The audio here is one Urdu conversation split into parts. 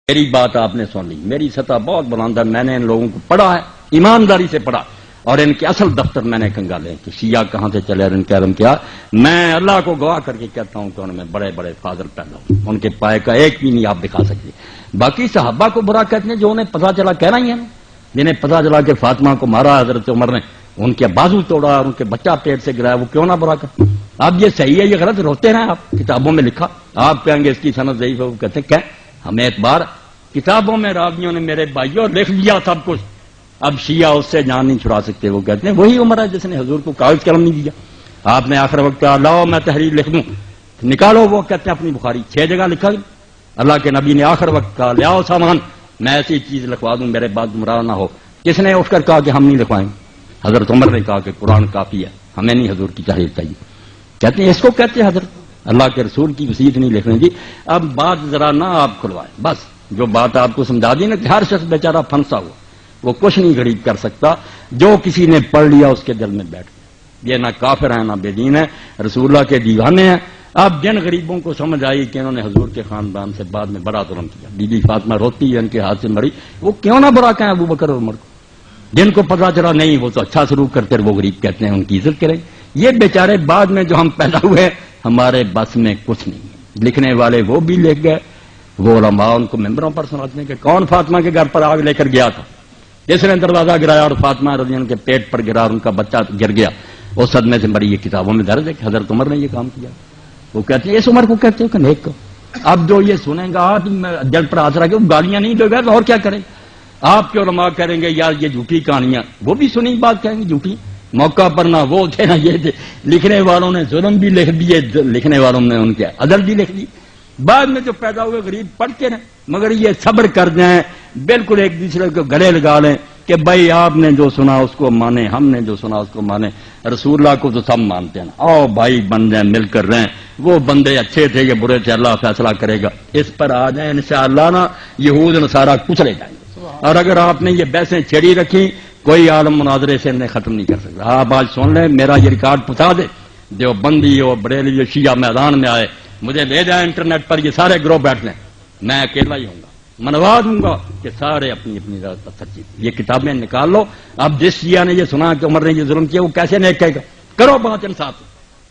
میری بات آپ نے سن لی، میری سطح بہت بلند ہے، میں نے ان لوگوں کو پڑھا ہے، ایمانداری سے پڑھا، اور ان کے اصل دفتر میں نے کنگالے کہ شیعہ کہاں سے چلے اور ان کا علم کیا۔ میں اللہ کو گواہ کر کے کہتا ہوں کہ ان میں بڑے بڑے فاضل پیدا ہوئے، ان کے پائے کا ایک بھی نہیں آپ دکھا سکتے۔ باقی صحابہ کو برا کہتے ہیں جو انہیں پتہ چلا، کہنا ہی ہے نا، جنہیں پتہ چلا کہ فاطمہ کو مارا حضرت عمر نے، ان کے بازو توڑا اور ان کے بچہ پیٹ سے گرایا، وہ کیوں نہ برا کرتے؟ اب یہ صحیح ہے یہ غلط، روتے ہیں آپ، کتابوں میں لکھا، آپ کہیں گے اس کی سند ضعیف ہے، وہ کہتے ہیں کیا ہمیں اعتبار، کتابوں میں راویوں نے میرے بھائیوں لکھ لیا سب کچھ، اب شیعہ اس سے جان نہیں چھڑا سکتے۔ وہ کہتے ہیں وہی عمر ہے جس نے حضور کو کاغذ قلم نہیں دیا، آپ نے آخر وقت کہا لاؤ میں تحریر لکھ دوں، نکالو، وہ کہتے ہیں اپنی بخاری 6 جگہ لکھا گیا۔ اللہ کے نبی نے آخر وقت کہا لاؤ سامان، میں ایسی چیز لکھوا دوں میرے بعد گمراہ نہ ہو۔ کس نے اٹھ کر کہا کہ ہم نہیں لکھوائیں؟ حضرت عمر نے کہا کہ قرآن کافی ہے، ہمیں نہیں حضور کی تحریر چاہیے۔ کہتے ہیں اس کو کہتے ہیں حضرت اللہ کے رسول کی وصیت نہیں لکھنے دی۔ اب بات ذرا نہ آپ کھلوائیں، بس جو بات آپ کو سمجھا دی نا کہ ہر شخص بیچارہ پھنسا ہوا، وہ کچھ نہیں غریب کر سکتا، جو کسی نے پڑھ لیا اس کے دل میں بیٹھ گیا۔ یہ نہ کافر ہیں نہ بے دین ہے، رسول اللہ کے دیوانے ہیں۔ اب جن غریبوں کو سمجھ آئی کہ انہوں نے حضور کے خاندان سے بعد میں بڑا ظلم کیا، بی بی فاطمہ روتی ہے ان کے ہاتھ سے مری، وہ کیوں نہ برا کہیں ابو بکر اور عمر کو؟ جن کو پتا چلا نہیں وہ تو اچھا سلوک کرتے، وہ غریب کہتے ہیں ان کی عزت کریں۔ یہ بیچارے بعد میں جو ہم پیدا ہوئے ہمارے بس میں کچھ نہیں ہے، لکھنے والے وہ بھی لکھ گئے، وہ علماء ان کو ممبروں پر سناتے ہیں کہ کون فاطمہ کے گھر پر آگ لے کر گیا تھا، جس نے دروازہ گرایا اور فاطمہ رضی اللہ عنہ کے پیٹ پر گرا اور ان کا بچہ گر گیا، اس صدمے سے مری۔ یہ کتابوں میں درج ہے کہ حضرت عمر نے یہ کام کیا۔ وہ کہتے ہیں اس عمر کو کہتے ہو کہ نیک کو؟ اب جو یہ سنیں گا دل پر ہاتھ رکھ کے گالیاں نہیں دے گا تو اور کیا کریں؟ آپ کے علماء کریں گے یار یہ جھوٹی کہانیاں، وہ بھی سنی بات کہیں گے جھوٹی، موقع پر نہ وہ تھے نہ یہ تھے، لکھنے والوں نے ظلم بھی لکھ دیے، لکھنے والوں نے ان کے عدل بھی لکھ دی، بعد میں جو پیدا ہوئے غریب پڑھتے رہے، مگر یہ صبر کر جائیں، بالکل ایک دوسرے کو گلے لگا لیں کہ بھائی آپ نے جو سنا اس کو مانے، ہم نے جو سنا اس کو مانے، رسول اللہ کو تو سب مانتے ہیں، آؤ بھائی بن جائیں، مل کر رہیں، وہ بندے اچھے تھے یہ برے تھے، اللہ فیصلہ کرے گا، اس پر آ جائیں انشاءاللہ نا یہود نصارہ کچلے جائیں گے۔ اور اگر آپ نے یہ بحثیں چھڑی رکھی کوئی عالم مناظرے سے انہیں ختم نہیں کر سکتا۔ آپ آج سن لیں، میرا یہ ریکارڈ پہنچا دے، جو بندی ہو بریلوی ہو شیعہ میدان میں آئے، مجھے لے جائیں انٹرنیٹ پر، یہ سارے گروہ بیٹھ لیں، میں اکیلا ہی ہوں گا، منوا دوں گا کہ سارے اپنی اپنی ذات پر سچی، یہ کتابیں نکال لو۔ اب جس شیعہ نے یہ سنا کہ عمر نے یہ ظلم کیا وہ کیسے نیک کہے گا؟ کرو بات انصاف،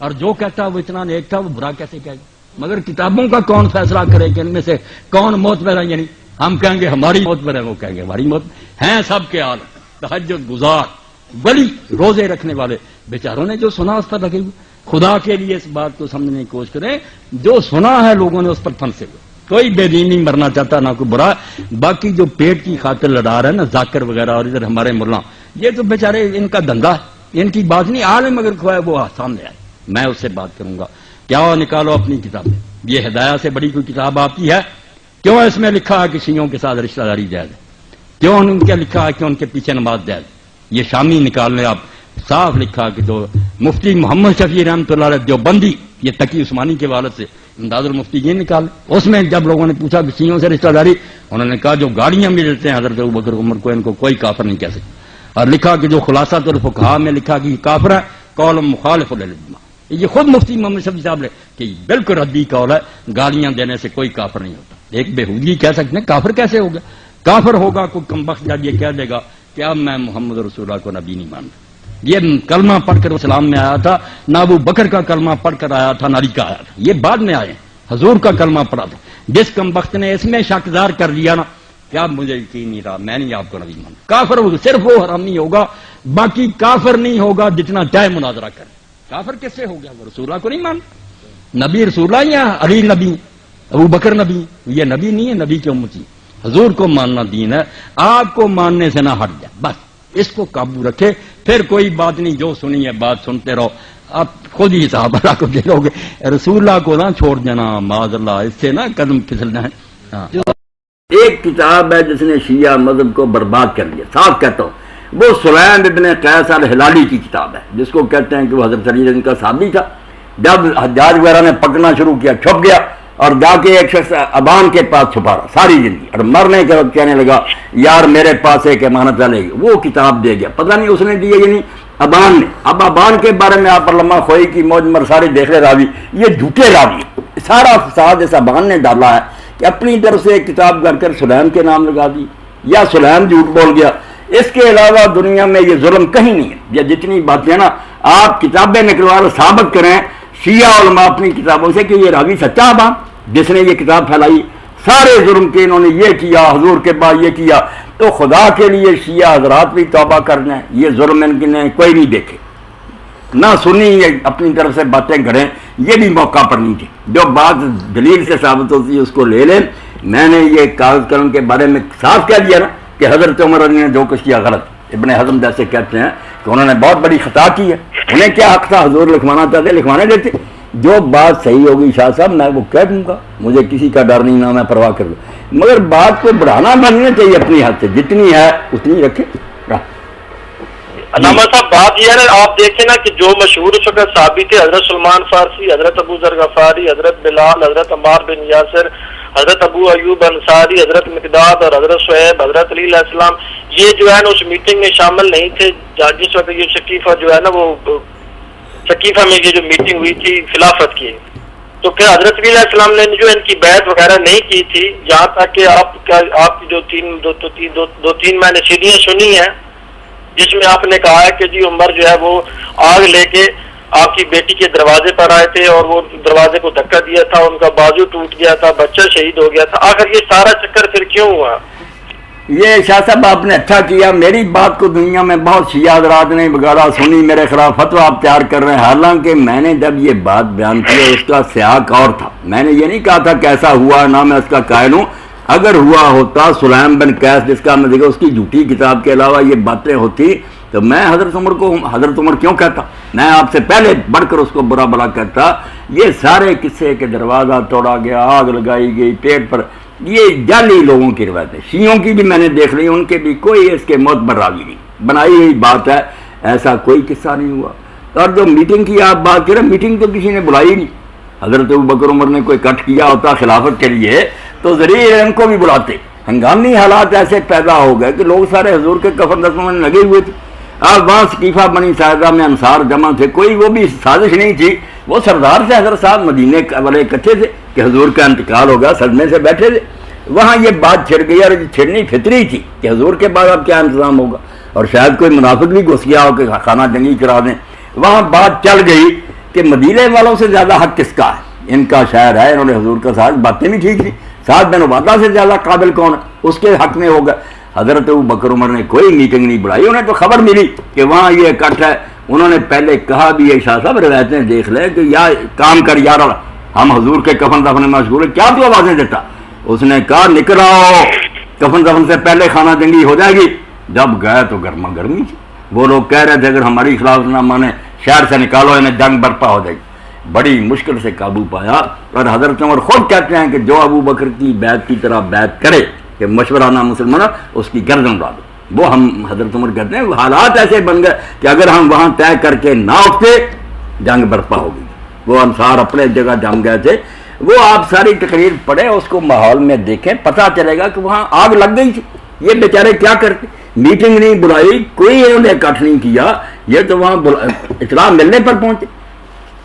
اور جو کہتا وہ اتنا نیک تھا وہ برا کیسے کہے گا؟ مگر کتابوں کا کون فیصلہ کرے کہ ان میں سے کون معتبر ہے؟ یعنی ہم کہیں گے ہماری معتبر ہے، وہ کہیں گے ہماری معتبر ہیں، سب کے حال تہجد گزار ولی روزے رکھنے والے بیچاروں نے جو سنا اس پر لگے ہوئے۔ خدا کے لیے اس بات کو سمجھنے کی کوشش کریں، جو سنا ہے لوگوں نے اس پر پھنسے ہوئے، کوئی بے دین نہیں مرنا چاہتا نہ کوئی برا، باقی جو پیٹ کی خاطر لڑا رہے ہیں نا ذاکر وغیرہ اور ادھر ہمارے ملا، یہ تو بیچارے ان کا دھندا ہے، ان کی بات نہیں، عالم اگر کھوائے وہ سامنے آئے، میں اس سے بات کروں گا۔ کیا نکالو اپنی کتابیں، یہ ہدایہ سے بڑی کوئی کتاب آپ کی ہے؟ کیوں اس میں لکھا ہے کہ شیعوں کے ساتھ رشتہ داری جائز ہے؟ کیوں ان کے لکھا ہے کہ ان کے پیچھے نماز جائز؟ یہ شامی نکال لیں آپ، صاف لکھا کہ جو مفتی محمد شفیع رحمۃ اللہ علیہ دیوبندی، یہ تقی عثمانی کے والد سے امداد المفتی یہ نکال، اس میں جب لوگوں نے پوچھا کہ شیعوں سے رشتہ داری، انہوں نے کہا جو گاڑیاں بھی دیتے ہیں حضرت ابوبکر عمر کو ان کو کوئی کافر نہیں کہہ سکتا، اور لکھا کہ جو خلاصہ الفقہاء میں لکھا کہ یہ کافر ہے، قول مخالف للاجماع، یہ خود مفتی محمد شفیع صاحب نے کہ بالکل ردی قول ہے، گالیاں دینے سے کوئی کافر نہیں ہوتا۔ ایک بےہودگی کہہ سکتے ہیں کافر کیسے ہوگا؟ کافر ہوگا کوئی کمبخت جب یہ کہہ دے گا کہ اب میں محمد رسول اللہ کو نبی نہیں مانتا۔ یہ کلمہ پڑھ کر اسلام میں آیا تھا، نہ ابو بکر کا کلمہ پڑھ کر آیا تھا، نہ علی کا آیا تھا، یہ بعد میں آئے، حضور کا کلمہ پڑھا تھا۔ جس کمبخت نے اس میں شکدار کر دیا نا کہ اب مجھے یقین نہیں رہا، میں نہیں آپ کو نبی مانتا، کافر ہوگا، صرف وہ حرامی ہوگا، باقی کافر نہیں ہوگا جتنا چاہے مناظرہ کرے۔ کافر کس سے ہو گیا؟ وہ رسول اللہ کو نہیں مانتا، نبی رسول اللہ یا علی نبی ابو بکر نبی، یہ نبی نہیں ہے، نبی کی امتی، حضور کو ماننا دین ہے، آپ کو ماننے سے نہ ہٹ جائے، بس اس کو قابو رکھے، پھر کوئی بات نہیں، جو سنی ہے بات سنتے رہو، آپ خود ہی صحابہ اللہ کو دے گے، رسول اللہ کو نہ چھوڑ دینا، معاذ اللہ، اس سے نہ قدم پھسل جائیں۔ ایک کتاب ہے جس نے شیعہ مذہب کو برباد کر دیا، صاف کہتا ہوں، وہ سلیم ابن قیس الہلالی کی کتاب ہے، جس کو کہتے ہیں کہ وہ حضرت علی کا صحابی تھا، جب حجاج وغیرہ نے پکڑنا شروع کیا چھپ گیا، اور جا کے ایک شخص ابان کے پاس چھپا رہا ساری زندگی، اور مرنے کے وقت کہنے لگا یار میرے پاس ایک امانت رہے گی، وہ کتاب دے گیا، پتہ نہیں اس نے دی ہے یا نہیں، ابان نے۔ اب ابان کے بارے میں آپ علامہ خوئی کی موج مرساری دیکھ لے راوی، یہ جھوٹے راوی، سارا فساد اس ابان نے ڈالا ہے کہ اپنی طرف سے ایک کتاب کر کر سلیم کے نام لگا دی یا سلیم جھوٹ بول گیا. اس کے علاوہ دنیا میں یہ ظلم کہیں نہیں ہے. یہ جتنی باتیں نا آپ کتابیں نکلوا کر ثابت کریں شیعہ علماء اپنی کتابوں سے کہ یہ راوی سچا با جس نے یہ کتاب پھیلائی, سارے ظلم کے انہوں نے یہ کیا, حضور کے بعد یہ کیا, تو خدا کے لیے شیعہ حضرات بھی توبہ کر لیں. یہ ظلم ان نے کوئی نہیں دیکھے, نہ سنی, یہ اپنی طرف سے باتیں کریں, یہ بھی موقع پر نہیں تھی. جو بات دلیل سے ثابت ہوتی ہے اس کو لے لیں. میں نے یہ کاغذ قلم کے بارے میں صاف کہہ دیا نا کہ حضرت عمر رضی اللہ عنہ نے جو کچھ کیا غلط. ابن حزم جیسے کہتے ہیں کہ انہوں نے بہت بڑی خطا کی ہے, انہیں کیا حق تھا, حضور لکھوانا چاہتے لکھوانے دیتے. جو بات صحیح ہوگی شاہ صاحب میں وہ کہہ دوں گا, مجھے کسی کا ڈر نہیں, نہ میں پرواہ کر لوں, مگر بات کو بڑھانا بننا چاہیے اپنی حد سے, جتنی ہے اتنی رکھے. علامہ صاحب بات یہ ہے نا, آپ دیکھیں نا کہ جو مشہور اس وقت صحابی تھے, حضرت سلمان فارسی, حضرت ابو ذر غفاری, حضرت بلال, حضرت عمار بن یاسر, حضرت ابو ایوب انصاری, حضرت مقداد اور حضرت شعیب, حضرت علی علیہ السلام, یہ جو ہے نا اس میٹنگ میں شامل نہیں تھے جس وقت یہ شکیفہ جو ہے نا وہ شکیفہ میں یہ جو میٹنگ ہوئی تھی خلافت کی. تو پھر حضرت علی علیہ السلام نے جو ان کی بیعت وغیرہ نہیں کی تھی, یہاں تک کہ آپ کی جو دو تین میں نے سیڑھیاں سنی ہیں جس میں آپ نے کہا ہے کہ جی عمر جو ہے وہ آگ لے کے آپ کی بیٹی کے دروازے پر آئے تھے اور وہ دروازے کو دھکا دیا تھا, ان کا بازو ٹوٹ گیا تھا, بچہ شہید ہو گیا تھا. آخر یہ سارا چکر پھر کیوں ہوا؟ یہ شاہ صاحب آپ نے اچھا کیا, میری بات کو دنیا میں بہت شیعہ حضرات نے بگاڑا, سنی میرے خلاف فتویٰ آپ تیار کر رہے ہیں. حالانکہ میں نے جب یہ بات بیان کی اس کا سیاق اور تھا, میں نے یہ نہیں کہا تھا کیسا ہوا, نہ میں اس کا قائل ہوں. اگر ہوا ہوتا سلیم بن قیس جس کا میں دیکھا اس کی جھوٹی کتاب کے علاوہ یہ باتیں ہوتی تو میں حضرت عمر کیوں کہتا, میں آپ سے پہلے بڑھ کر اس کو برا بلا کہتا. یہ سارے قصے کہ دروازہ توڑا گیا, آگ لگائی گئی پیٹ پر, یہ جعلی لوگوں کی روایتیں, شیعوں کی بھی میں نے دیکھ لی, ان کے بھی کوئی اس کے معتبر راوی نہیں, بنائی ہوئی بات ہے, ایسا کوئی قصہ نہیں ہوا. اور جو میٹنگ کی آپ بات کریں, میٹنگ تو کسی نے بلائی نہیں. حضرت ابوبکر عمر نے کوئی کٹ کیا ہوتا خلافت کے لیے تو ضرور ان کو بھی بلاتے. ہنگامی حالات ایسے پیدا ہو گئے کہ لوگ سارے حضور کے کفن دفن میں لگے ہوئے تھے. آپ وہاں سکیفہ بنی ساعدہ میں انصار جمع تھے, کوئی وہ بھی سازش نہیں تھی, وہ سردار سے حضرت صاحب مدینے والے اکٹھے تھے کہ حضور کا انتقال ہوگا, صدمے سے بیٹھے تھے. وہاں یہ بات چھڑ گئی اور چھڑنی فطری تھی کہ حضور کے بعد اب کیا انتظام ہوگا, اور شاید کوئی منافق بھی گھس گیا ہو کہ خانہ جنگی کرا دیں. وہاں بات چل گئی کہ مدینے والوں سے زیادہ حق کس کا ہے, ان کا شاعر ہے, انہوں نے حضور کا ساتھ, باتیں بھی ٹھیک تھی, ساتھ بن عبادہ سے زیادہ قابل کون ہے, اس کے حق میں ہوگا. حضرت ابوبکر عمر نے کوئی میٹنگ نہیں بلائی, انہیں تو خبر ملی کہ وہاں یہ اکٹھ ہے. انہوں نے پہلے کہا بھی یہ شاہ صاحب روایتیں دیکھ لے کہ یا کام کر یار, ہم حضور کے کفن دفن میں مشغول ہیں, کیا تو آوازیں دیتا. اس نے کہا نکل آؤ, کفن دفن سے پہلے خانہ جنگی ہو جائے گی. جب گئے تو گرما گرمی تھی, وہ لوگ کہہ رہے تھے اگر ہماری خلاف نہ مانے شہر سے نکالو, انہیں جنگ برپا ہو جائے گی. بڑی مشکل سے قابو پایا. اور حضرت عمر خود کہتے ہیں کہ جو ابو بکر کی بیعت کی طرح بیعت کرے کہ مشورانہ مسلمان اس کی گردن اڑا دو. وہ ہم حضرت عمر کہتے ہیں حالات ایسے بن گئے کہ اگر ہم وہاں طے کر کے نہ اٹھتے جنگ برپا ہوگی. وہ انصار اپنے جگہ جم گئے تھے. وہ آپ ساری تقریر پڑھیں, اس کو ماحول میں دیکھیں, پتہ چلے گا کہ وہاں آگ لگ گئی تھی. یہ بیچارے کیا کرتے, میٹنگ نہیں بلائی, کوئی انہوں نے اکٹھ نہیں کیا, یہ تو وہاں اطلاع ملنے پر پہنچے.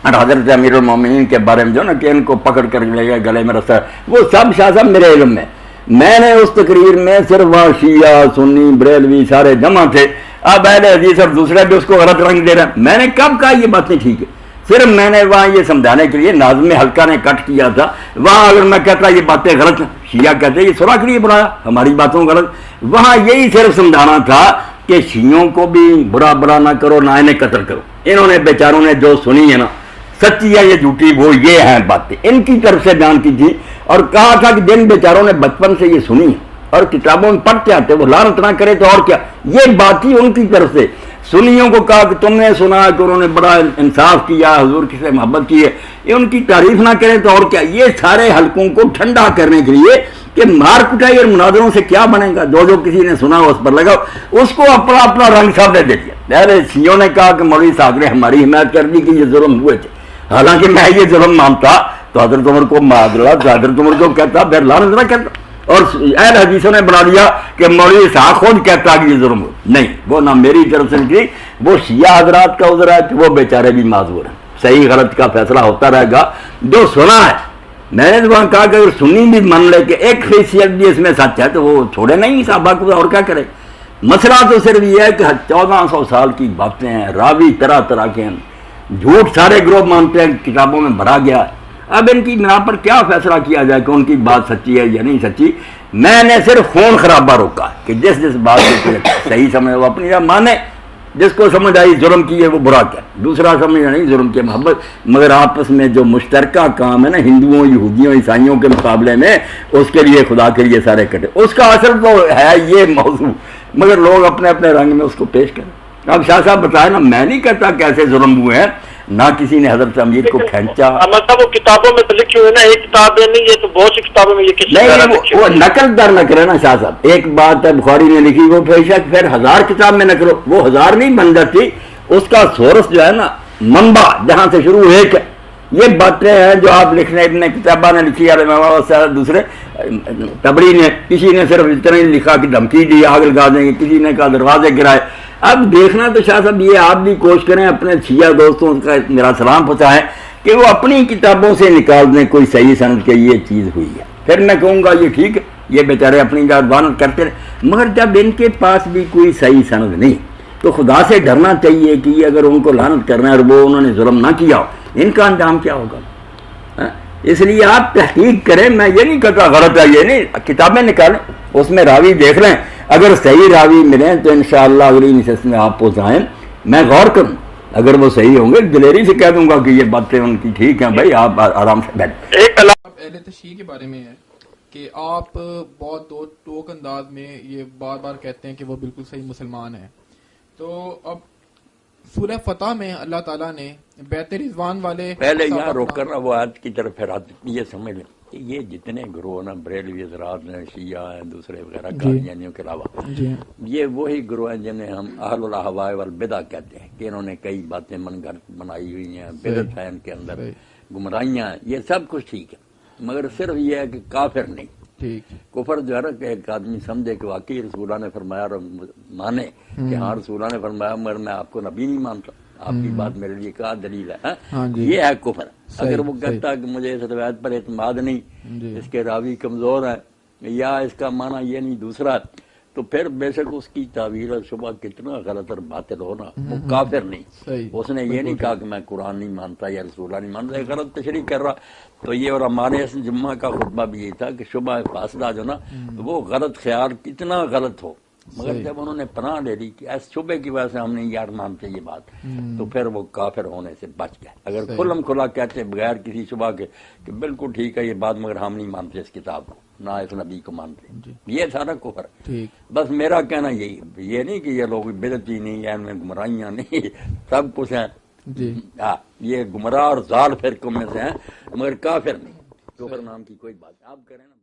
اور حضرت امیر المومنین کے بارے میں جو نا کہ ان کو پکڑ کر لے گئے گلے میں رسا, وہ سب شاہ صاحب میرے علم میں. میں نے اس تقریر میں صرف وہاں شیعہ سنی بریلوی سارے جمع تھے, اب اہل حدیث اور دوسرے بھی اس کو غلط رنگ دے رہے ہیں. میں نے کب کہا یہ باتیں ٹھیک ہے, صرف میں نے وہاں یہ سمجھانے کے لیے ناظم حلقہ نے کٹ کیا تھا. وہاں اگر میں کہتا یہ باتیں غلط ہیں, شیعہ کہتے یہ صلح کے لیے بنایا, ہماری باتوں غلط. وہاں یہی صرف سمجھانا تھا کہ شیعوں کو بھی برا برا نہ کرو, نہ انہیں قتل کرو. انہوں نے بیچاروں نے جو سنی ہے نا, سچی ہے یہ جھوٹی, وہ یہ ہیں باتیں ان کی طرف سے بیان کی تھی. اور کہا تھا کہ جن بیچاروں نے بچپن سے یہ سنی اور کتابوں میں پڑھتے آتے وہ لعنت نہ کرے تو اور کیا. یہ بات ہی ان کی طرف سے. سنیوں کو کہا کہ تم نے سنا کہ انہوں نے بڑا انصاف کیا, حضور کی سے محبت کی ہے, یہ ان کی تعریف نہ کریں تو اور کیا. یہ سارے حلقوں کو ٹھنڈا کرنے کے لیے کہ مار کٹائی اور مناظروں سے کیا بنے گا, جو کسی نے سنا اس پر لگا, اس کو اپنا اپنا رنگ سب نے دے دیا. پہلے شیعوں نے کہا کہ مولوی صاحب نے ہماری حمایت کر دی کہ یہ ظلم ہوئے تھے, حالانکہ میں یہ ظلم مانتا تو حضرت عمر کو معذرت, حضرت عمر کو کہتا پھر لعنت نہ کرتا. اور اہل حدیثوں نے بنا دیا کہ مولوی صاحب خود کہتا کہ یہ ظلم ہو. نہیں, وہ نہ میری طرف سے نکلی, وہ شیعہ حضرات کا عذر ہے کہ وہ بیچارے بھی معذور ہیں. صحیح غلط کا فیصلہ ہوتا رہے گا. جو سنا ہے میں نے تو وہاں کہا کہ اگر سنی بھی مان لے کہ ایک حیثیت بھی اس میں سچ ہے تو وہ چھوڑے نہیں صحابہ کو، اور کیا کرے؟ مسئلہ تو صرف یہ ہے کہ 1400 سال کی باتیں ہیں، راوی طرح طرح کے ہیں، جھوٹ سارے گروہ مانتے ہیں، کتابوں میں بھرا گیا ہے۔ اب ان کی بنا پر کیا فیصلہ کیا جائے کہ ان کی بات سچی ہے یا نہیں سچی؟ میں نے صرف خون خرابہ روکا کہ جس جس بات کو صحیح سمجھے وہ اپنی یا مانے، جس کو سمجھ آئی ظلم کی ہے وہ برا کیا، دوسرا سمجھ نہیں ظلم کی محبت، مگر آپس میں جو مشترکہ کام ہے نا ہندوؤں یہودیوں عیسائیوں کے مقابلے میں، اس کے لیے خدا کے لیے سارے کٹے، اس کا اصل تو ہے یہ موضوع، مگر لوگ اپنے اپنے رنگ میں اس کو پیش کریں۔ اب شاہ صاحب بتائیں نا، میں نہیں کہتا کہ ایسے ظلم ہوئے ہیں، نہ کسی نے حضرت امیر کو کھینچا۔ احمد صاحب وہ کتابوں میں تو لکھی ہوئی نا، ایک کتاب میں نہیں، یہ تو بہت سی کتابوں میں یہ کسی نہیں، وہ نقل در نہ کرے نا شاہ صاحب، ایک بات ہے بخاری نے لکھی وہ پیشک، پھر 1000 کتاب میں نقل، وہ 1000 نہیں بن جاتی، اس کا سورس جو ہے نا، منبع جہاں سے شروع ایک ہے۔ یہ باتیں ہیں جو آپ لکھنے ابن کتابہ نے لکھی ہے، دوسرے تبری نے، کسی نے صرف اتنا ہی لکھا کہ دھمکی دی آگ لگا دیں گے، کسی نے کہا دروازے گرائے۔ اب دیکھنا تو شاہ صاحب یہ آپ بھی کوشش کریں، اپنے شیعہ دوستوں کا میرا سلام پہنچائیں کہ وہ اپنی کتابوں سے نکال دیں کوئی صحیح سند کہ یہ چیز ہوئی ہے، پھر میں کہوں گا یہ ٹھیک ہے، یہ بیچارے اپنی لعنت کرتے رہے۔ مگر جب ان کے پاس بھی کوئی صحیح سند نہیں تو خدا سے ڈرنا چاہیے کہ یہ اگر ان کو لعنت کرنا ہے اور وہ انہوں نے ظلم نہ کیا ہو، ان کا انجام کیا ہوگا؟ اس لیے آپ تحقیق کریں، میں یہ نہیں کہتا غلط ہے، یہ نہیں، کتابیں نکالیں، اس میں راوی دیکھ لیں، اگر صحیح راوی ملیں تو انشاءاللہ اگلی نشست میں آپ پہنچائیں، میں غور کروں، اگر وہ صحیح ہوں گے دلیری سے کہہ دوں گا کہ یہ باتیں ان کی ٹھیک ہیں، بھائی آپ آرام سے بیٹھ۔ اہل تشیع کے بارے میں ہے کہ آپ بہت ٹوک انداز میں یہ بار بار کہتے ہیں کہ وہ بالکل صحیح مسلمان ہیں، تو اب سورہ فتح میں اللہ تعالیٰ نے بیت رضوان والے، پہلے یہاں روک کر وہ آیت کی طرف پھر یہ سمجھ لیں کہ یہ جتنے گروہ نا بریلوی حضرات ہیں، شیعہ ہیں، دوسرے وغیرہ قادیانیوں کے علاوہ، یہ وہی گروہ ہیں جنہیں ہم اہل الاہواء والبدع کہتے ہیں کہ انہوں نے کئی باتیں من گھڑت بنائی ہوئی ہیں، بدعت ہے ان کے اندر، گمراہیاں ہیں، یہ سب کچھ ٹھیک ہے، مگر صرف یہ ہے کہ کافر نہیں۔ کفر جو ہے نا کہ ایک آدمی سمجھے کہ واقعی رسول اللہ نے فرمایا اور مانے کہ ہاں رسول اللہ نے فرمایا مگر میں آپ کو نبی نہیں مانتا، آپ کی بات میرے لیے کیا دلیل ہے، یہ ہے کفر۔ اگر وہ کہتا ہے کہ مجھے اس روایت پر اعتماد نہیں، اس کے راوی کمزور ہیں، یا اس کا معنی یہ نہیں دوسرا، تو پھر بے شک اس کی تعویل اور شبہ کتنا غلط اور باطل ہونا، وہ کافر نہیں۔ اس نے یہ نہیں کہا کہ میں قرآن نہیں مانتا یا رسول اللہ نہیں مانتا، غلط تشریح کر رہا۔ تو یہ اور ہمارے اس جمعہ کا خطبہ بھی یہ تھا کہ شبہ فاصلہ جو نا وہ غلط خیال کتنا غلط ہو، مگر جب انہوں نے پناہ لے لی کہ اس شبے کی وجہ سے ہم نہیں یار مانتے یہ بات، تو پھر وہ کافر ہونے سے بچ گئے۔ اگر کھلم کھلا کہتے بغیر کسی شبہ کے کہ بالکل ٹھیک ہے یہ بات مگر ہم نہیں مانتے اس کتاب کو، نہ اس نبی کو مانتے، یہ سارا کفر ہے۔ بس میرا کہنا یہی، یہ نہیں کہ یہ لوگ بدعتی نہیں یا ان میں گمراہیاں نہیں، سب کچھ ہیں، یہ گمراہ اور ضال فرقوں میں سے ہیں، مگر کافر نہیں، کفر نام کی کوئی بات آپ کریں نا۔